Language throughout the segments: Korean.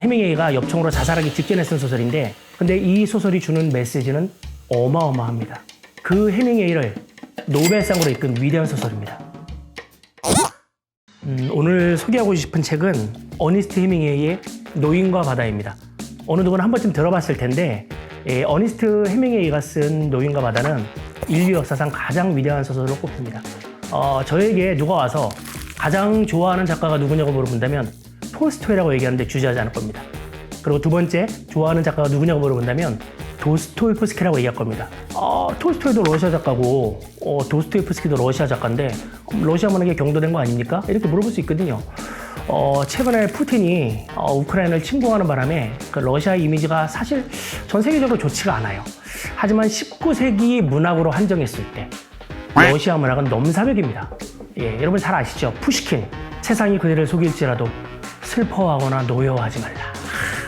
해밍웨이가 엽총으로 자살하기 직전에 쓴 소설인데, 근데 이 소설이 주는 메시지는 어마어마합니다. 그 해밍웨이를 노벨상으로 이끈 위대한 소설입니다. 오늘 소개하고 싶은 책은 어니스트 해밍웨이의 노인과 바다입니다. 어느 누구나 한 번쯤 들어봤을 텐데, 어니스트 해밍웨이가 쓴 노인과 바다는 인류 역사상 가장 위대한 소설로 꼽힙니다. 저에게 누가 와서 가장 좋아하는 작가가 누구냐고 물어본다면 톨스토이라고 얘기하는데 주저하지 않을 겁니다. 그리고 두 번째 좋아하는 작가가 누구냐고 물어본다면 도스토옙스키라고 얘기할 겁니다. 톨스토이도 러시아 작가고 도스토옙스키도 러시아 작가인데 러시아 문학에 경도된 거 아닙니까? 이렇게 물어볼 수 있거든요. 최근에 푸틴이 우크라이나를 침공하는 바람에 그 러시아 이미지가 사실 전 세계적으로 좋지가 않아요. 하지만 19세기 문학으로 한정했을 때 러시아 문학은 넘사벽입니다. 여러분 잘 아시죠? 푸시킨, 세상이 그대를 속일지라도 슬퍼하거나 노여워하지 말라.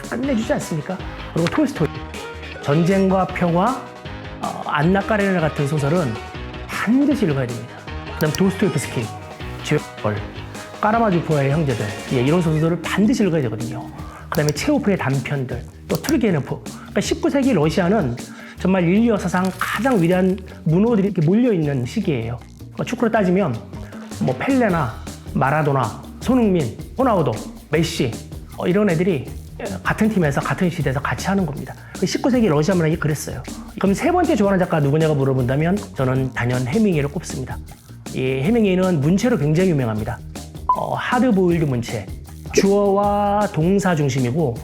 끝내주지 않습니까? 그리고 톨스토이, 전쟁과 평화, 안나 까레니나 같은 소설은 반드시 읽어야 됩니다. 그다음 도스토옙스키, 죄벌, 까라마조프와의 형제들, 이런 소설을 반드시 읽어야 되거든요. 그다음에 체호프의 단편들, 또 투르게네프. 그러니까 19세기 러시아는 정말 인류 역사상 가장 위대한 문호들이 이렇게 몰려있는 시기예요. 축구로 따지면 뭐 펠레나 마라도나, 손흥민, 호나우도, 메시 이런 애들이 같은 팀에서 같은 시대에서 같이 하는 겁니다. 19세기 러시아 문학이 그랬어요. 그럼 세 번째 좋아하는 작가 누구냐고 물어본다면 저는 단연 해밍웨이를 꼽습니다. 해밍웨이는 문체로 굉장히 유명합니다. 하드보일드 문체, 주어와 동사 중심이고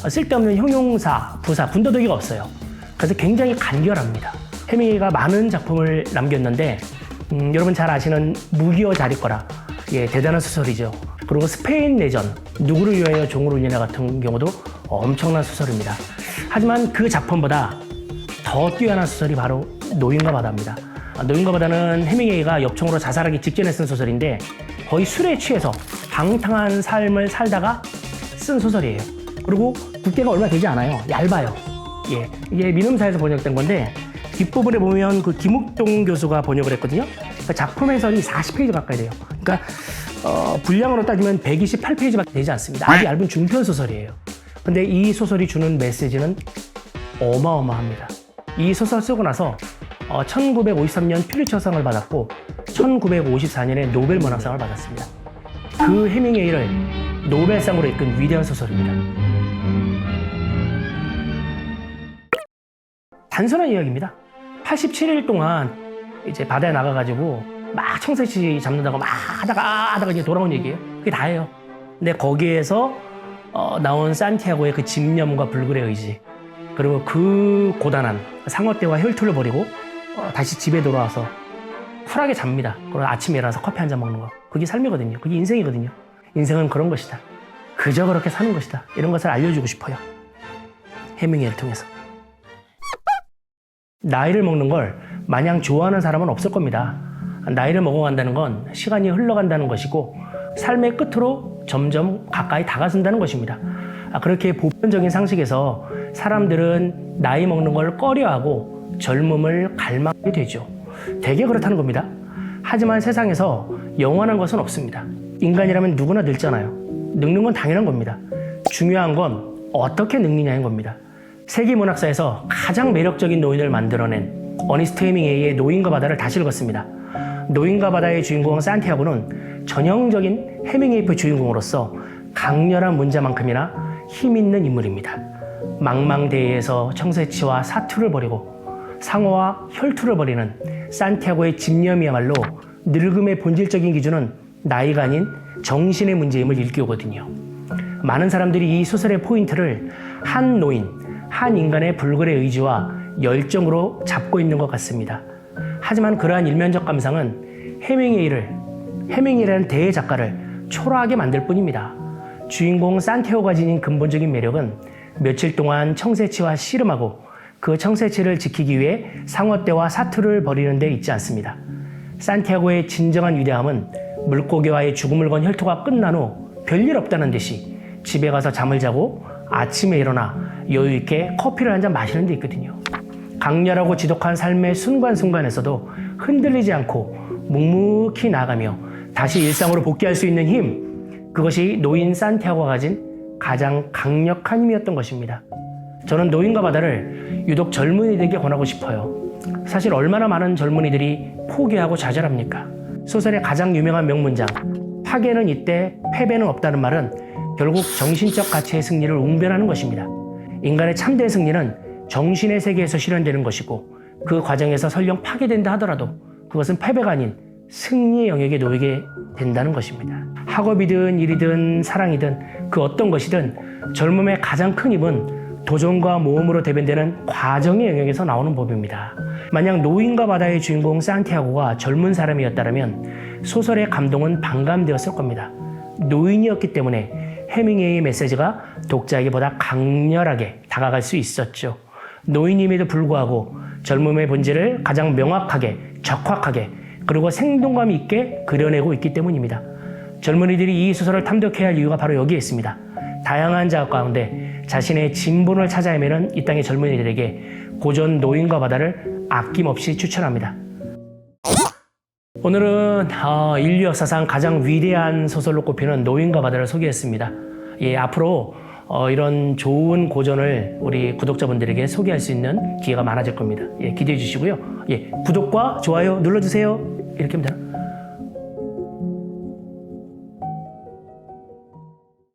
쓸데없는 형용사, 부사, 군더더기가 없어요. 그래서 굉장히 간결합니다. 해밍웨이가 많은 작품을 남겼는데 여러분 잘 아시는 무기여 자리거라, 대단한 소설이죠. 그리고 스페인 내전, 누구를 위하여 종을 울리나 같은 경우도 엄청난 소설입니다. 하지만 그 작품보다 더 뛰어난 소설이 바로 노인과 바다입니다. 노인과 바다는 해밍웨이가 엽총으로 자살하기 직전에 쓴 소설인데 거의 술에 취해서 방탕한 삶을 살다가 쓴 소설이에요. 그리고 굵기가 얼마 되지 않아요. 얇아요. 이게 민음사에서 번역된 건데 뒷부분에 보면 그 김욱동 교수가 번역을 했거든요. 그러니까 작품 해설이 40페이지 가까이 돼요. 그러니까 분량으로 따지면 128페이지밖에 되지 않습니다. 아주 얇은 중편 소설이에요. 근데 이 소설이 주는 메시지는 어마어마합니다. 이 소설 쓰고 나서 1953년 퓰리처상을 받았고 1954년에 노벨 문학상을 받았습니다. 그 해밍웨이를 노벨상으로 이끈 위대한 소설입니다. 단순한 이야기입니다. 87일 동안 이제 바다에 나가가지고 막 청새치 잡는다고 막 하다가 이제 돌아온 얘기예요. 그게 다예요. 근데 거기에서 나온 산티아고의 그 집념과 불굴의 의지, 그리고 그 고단한 상어떼와 혈투를 벌이고 다시 집에 돌아와서 쿨하게 잡니다. 그리고 아침에 일어나서 커피 한 잔 먹는 거. 그게 삶이거든요. 그게 인생이거든요. 인생은 그런 것이다. 그저 그렇게 사는 것이다. 이런 것을 알려주고 싶어요. 해밍웨이를 통해서. 나이를 먹는 걸 마냥 좋아하는 사람은 없을 겁니다. 나이를 먹어간다는 건 시간이 흘러간다는 것이고 삶의 끝으로 점점 가까이 다가선다는 것입니다. 그렇게 보편적인 상식에서 사람들은 나이 먹는 걸 꺼려하고 젊음을 갈망하게 되죠. 대개 그렇다는 겁니다. 하지만 세상에서 영원한 것은 없습니다. 인간이라면 누구나 늙잖아요. 늙는 건 당연한 겁니다. 중요한 건 어떻게 늙느냐인 겁니다. 세계 문학사에서 가장 매력적인 노인을 만들어낸 어니스트 해밍웨이의 노인과 바다를 다시 읽었습니다. 노인과 바다의 주인공 산티아고는 전형적인 해밍웨이의 주인공으로서 강렬한 문자만큼이나 힘있는 인물입니다. 망망대해에서 청새치와 사투를 벌이고 상어와 혈투를 벌이는 산티아고의 집념이야말로 늙음의 본질적인 기준은 나이가 아닌 정신의 문제임을 일깨우거든요. 많은 사람들이 이 소설의 포인트를 한 노인, 한 인간의 불굴의 의지와 열정으로 잡고 있는 것 같습니다. 하지만 그러한 일면적 감상은 해밍웨이라는 대작가를 초라하게 만들 뿐입니다. 주인공 산티아고가 지닌 근본적인 매력은 며칠 동안 청새치와 씨름하고 그 청새치를 지키기 위해 상어떼와 사투를 벌이는 데 있지 않습니다. 산티아고의 진정한 위대함은 물고기와의 죽음을 건 혈투가 끝난 후 별일 없다는 듯이 집에 가서 잠을 자고 아침에 일어나 여유 있게 커피를 한 잔 마시는 데 있거든요. 강렬하고 지독한 삶의 순간순간에서도 흔들리지 않고 묵묵히 나아가며 다시 일상으로 복귀할 수 있는 힘, 그것이 노인 산티아고가 가진 가장 강력한 힘이었던 것입니다. 저는 노인과 바다를 유독 젊은이들에게 권하고 싶어요. 사실 얼마나 많은 젊은이들이 포기하고 좌절합니까? 소설의 가장 유명한 명문장 파괴는 있되 패배는 없다는 말은 결국 정신적 가치의 승리를 웅변하는 것입니다. 인간의 참된 승리는 정신의 세계에서 실현되는 것이고 그 과정에서 설령 파괴된다 하더라도 그것은 패배가 아닌 승리의 영역에 놓이게 된다는 것입니다. 학업이든 일이든 사랑이든 그 어떤 것이든 젊음의 가장 큰 힘은 도전과 모험으로 대변되는 과정의 영역에서 나오는 법입니다. 만약 노인과 바다의 주인공 산티아고가 젊은 사람이었다면 소설의 감동은 반감되었을 겁니다. 노인이었기 때문에 해밍웨이의 메시지가 독자에게 보다 강렬하게 다가갈 수 있었죠. 노인임에도 불구하고 젊음의 본질을 가장 명확하게, 적확하게, 그리고 생동감 있게 그려내고 있기 때문입니다. 젊은이들이 이 소설을 탐독해야 할 이유가 바로 여기에 있습니다. 다양한 작업 가운데 자신의 진본을 찾아 헤매는 이 땅의 젊은이들에게 고전 노인과 바다를 아낌없이 추천합니다. 오늘은 인류 역사상 가장 위대한 소설로 꼽히는 노인과 바다를 소개했습니다. 앞으로 이런 좋은 고전을 우리 구독자분들에게 소개할 수 있는 기회가 많아질 겁니다. 기대해 주시고요. 구독과 좋아요 눌러주세요. 이렇게 하면 되나?